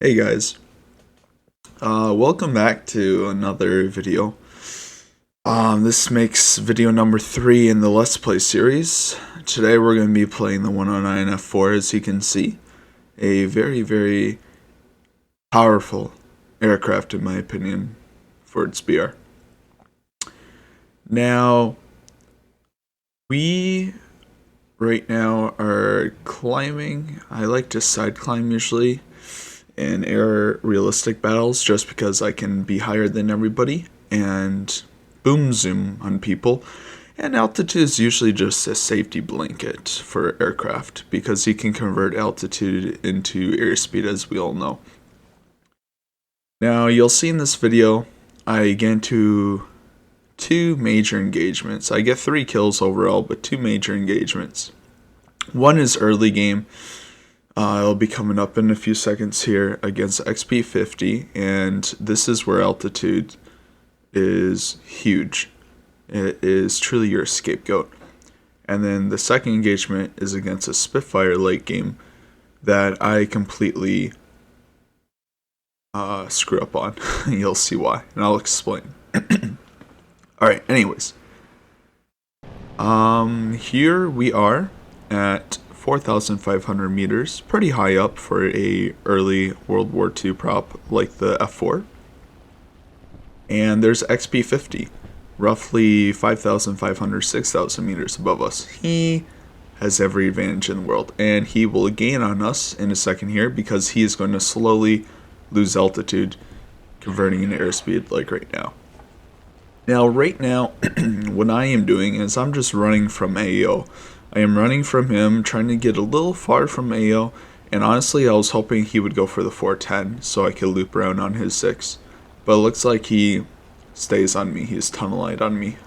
Hey guys, welcome back to another video. This makes video number 3 in the Let's Play series. Today we're going to be playing the 109 F4, as you can see. A very powerful aircraft in my opinion for its BR. Now, we right now are climbing. I like to side climb usually in air realistic battles just because I can be higher than everybody and boom zoom on people. And altitude is usually just a safety blanket for aircraft because you can convert altitude into airspeed, as we all know. Now you'll see in this video I get into 2 major engagements. I get 3 kills overall, but 2 major engagements. One is early game. It'll be coming up in a few seconds here against XP50, and this is where altitude is huge. It is truly your scapegoat. And then the second engagement is against a Spitfire late game that I completely screw up on. You'll see why, and I'll explain. Alright, anyways. Here we are at 4,500 meters, pretty high up for a early World War II prop like the F4. And there's XP50, roughly 5,500, 6,000 meters above us. He has every advantage in the world, and he will gain on us in a second here because he is going to slowly lose altitude, converting into airspeed like right now. Now, right now, what I am doing is I'm just running from AO. I am running from him, trying to get a little far from AO, and honestly I was hoping he would go for the 410 so I could loop around on his 6. But it looks like he stays on me, he's tunnel-eyed on me.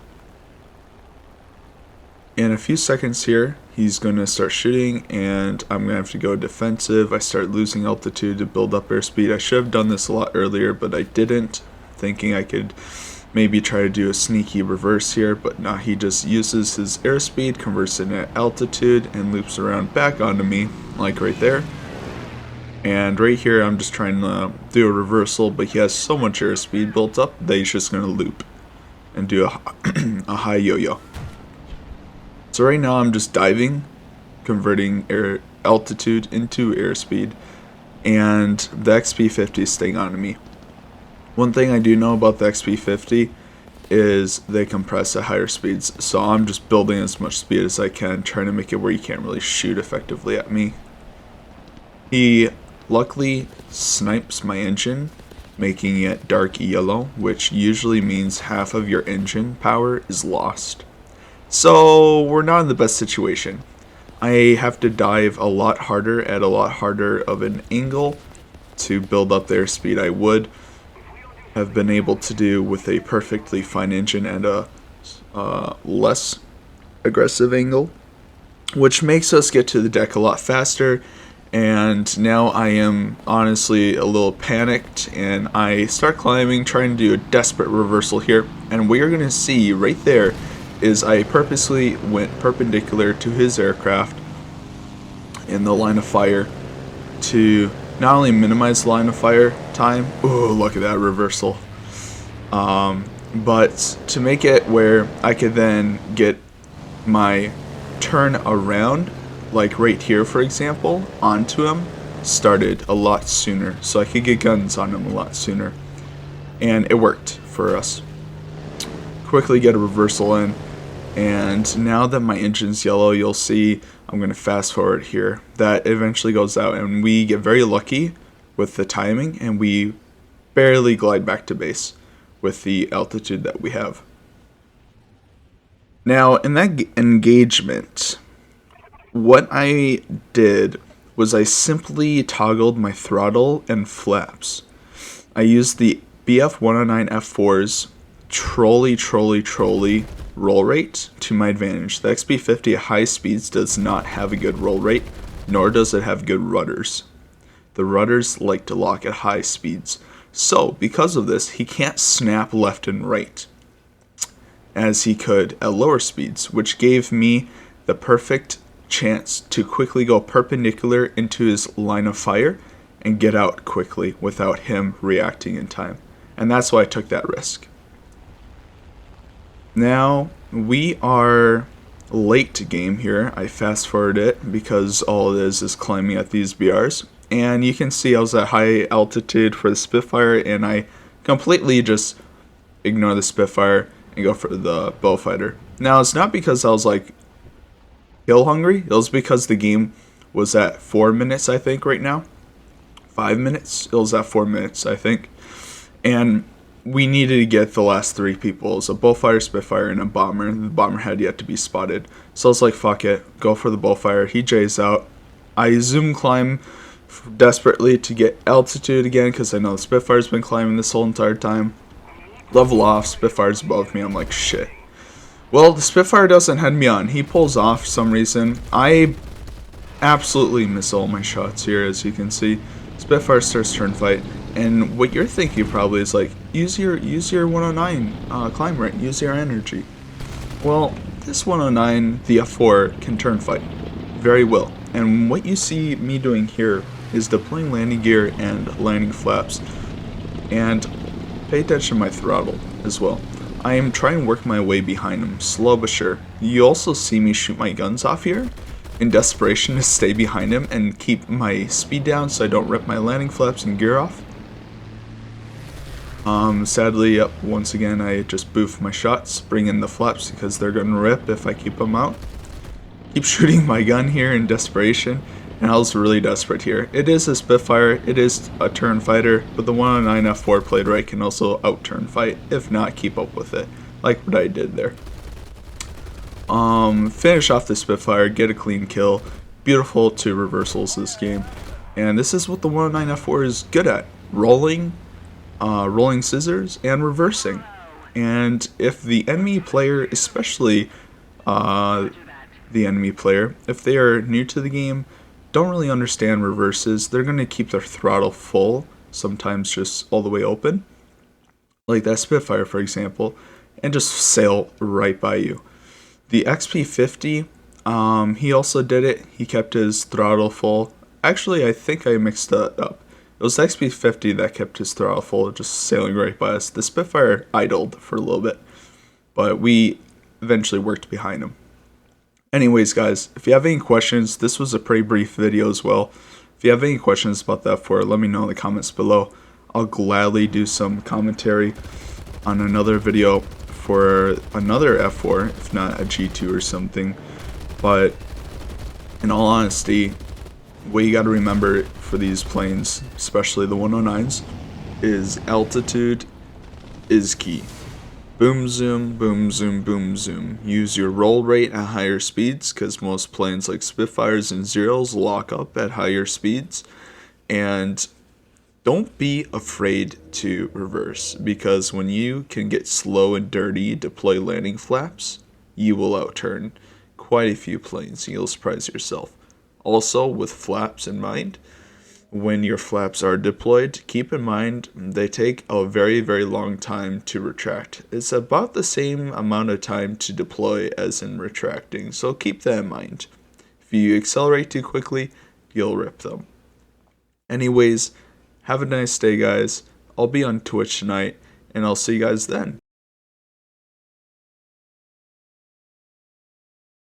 In a few seconds here, he's going to start shooting, and I'm going to have to go defensive. I start losing altitude to build up airspeed. I should have done this a lot earlier, but I didn't, thinking I could maybe try to do a sneaky reverse here, but no, he just uses his airspeed, converts it into altitude, and loops around back onto me, like right there. And right here, I'm just trying to do a reversal, but he has so much airspeed built up that he's just going to loop and do a high yo-yo. So right now, I'm just diving, converting air altitude into airspeed, and the XP50 is staying onto me. One thing I do know about the XP50 is they compress at higher speeds, so I'm just building as much speed as I can, trying to make it where you can't really shoot effectively at me. He luckily snipes my engine, making it dark yellow, which usually means half of your engine power is lost. So we're not in the best situation. I have to dive a lot harder at a lot harder of an angle to build up the airspeed I would have been able to do with a perfectly fine engine and a less aggressive angle, which makes us get to the deck a lot faster. And now I am honestly a little panicked, and I start climbing, trying to do a desperate reversal here, and what you're going to see right there is I purposely went perpendicular to his aircraft in the line of fire to not only minimize line of fire time, oh look at that reversal, but to make it where I could then get my turn around, like right here for example, onto him, started a lot sooner, so I could get guns on him a lot sooner, and it worked for us. Quickly get a reversal in, and now that my engine's yellow, you'll see I'm going to fast forward here, that eventually goes out, and we get very lucky with the timing, and we barely glide back to base with the altitude that we have. Now, in that engagement, what I did was I simply toggled my throttle and flaps. I used the BF109 F4's trolley roll rate to my advantage. The XP50 at high speeds does not have a good roll rate, nor does it have good rudders. The rudders like to lock at high speeds. So, because of this, he can't snap left and right as he could at lower speeds, which gave me the perfect chance to quickly go perpendicular into his line of fire and get out quickly without him reacting in time. And that's why I took that risk. Now, we are late to game here. I fast forward it because all it is climbing at these BRs. And you can see I was at high altitude for the Spitfire, and I completely just ignore the Spitfire and go for the Beaufighter. Now, it's not because I was like kill hungry. It was because the game was at 4 minutes, I think, right now. 5 minutes? It was at 4 minutes, I think. And we needed to get the last 3 people. It was a Beaufighter, Spitfire, and a Bomber. The Bomber had yet to be spotted. So I was like, fuck it. Go for the Beaufighter. He J's out. I zoom climb desperately to get altitude again because I know the Spitfire's been climbing this whole entire time. Level off. Spitfire's above me. I'm like, shit. Well, the Spitfire doesn't head me on. He pulls off for some reason. I absolutely miss all my shots here, as you can see. Spitfire starts turn fight. And what you're thinking probably is like, use your 109 climb rate, use your energy. Well, this 109, the F4, can turn fight very well. And what you see me doing here is deploying landing gear and landing flaps. And pay attention to my throttle as well. I am trying to work my way behind him, slow but sure. You also see me shoot my guns off here in desperation to stay behind him and keep my speed down so I don't rip my landing flaps and gear off. Sadly, once again, I just boof my shots, bring in the flaps because they're gonna rip if I keep them out. Keep shooting my gun here in desperation, and I was really desperate here. It is a Spitfire, it is a turn fighter, but the 109 F4 played right can also out-turn fight, if not keep up with it, like what I did there. Finish off the Spitfire, get a clean kill. Beautiful 2 reversals this game, and this is what the 109 F4 is good at: rolling scissors, and reversing. And if the enemy player, especially the enemy player, if they are new to the game, don't really understand reverses, they're going to keep their throttle full, sometimes just all the way open, like that Spitfire for example, and just sail right by you. The XP50, he also did it. He kept his throttle full. Actually, I think I mixed that up. It was the XP50 that kept his throttle full, just sailing right by us. The Spitfire idled for a little bit, but we eventually worked behind him. Anyways, guys, if you have any questions, this was a pretty brief video as well. If you have any questions about the F4, let me know in the comments below. I'll gladly do some commentary on another video for another F4, if not a G2 or something. But in all honesty, what you got to remember for these planes, especially the 109s, is altitude is key. Boom zoom, boom zoom, boom zoom. Use your roll rate at higher speeds because most planes like Spitfires and Zeros lock up at higher speeds. And don't be afraid to reverse, because when you can get slow and dirty, deploy landing flaps, you will outturn quite a few planes. You'll surprise yourself. Also, with flaps in mind, when your flaps are deployed, keep in mind they take a very, very long time to retract. It's about the same amount of time to deploy as in retracting, so keep that in mind. If you accelerate too quickly, you'll rip them. Anyways, have a nice day, guys. I'll be on Twitch tonight, and I'll see you guys then.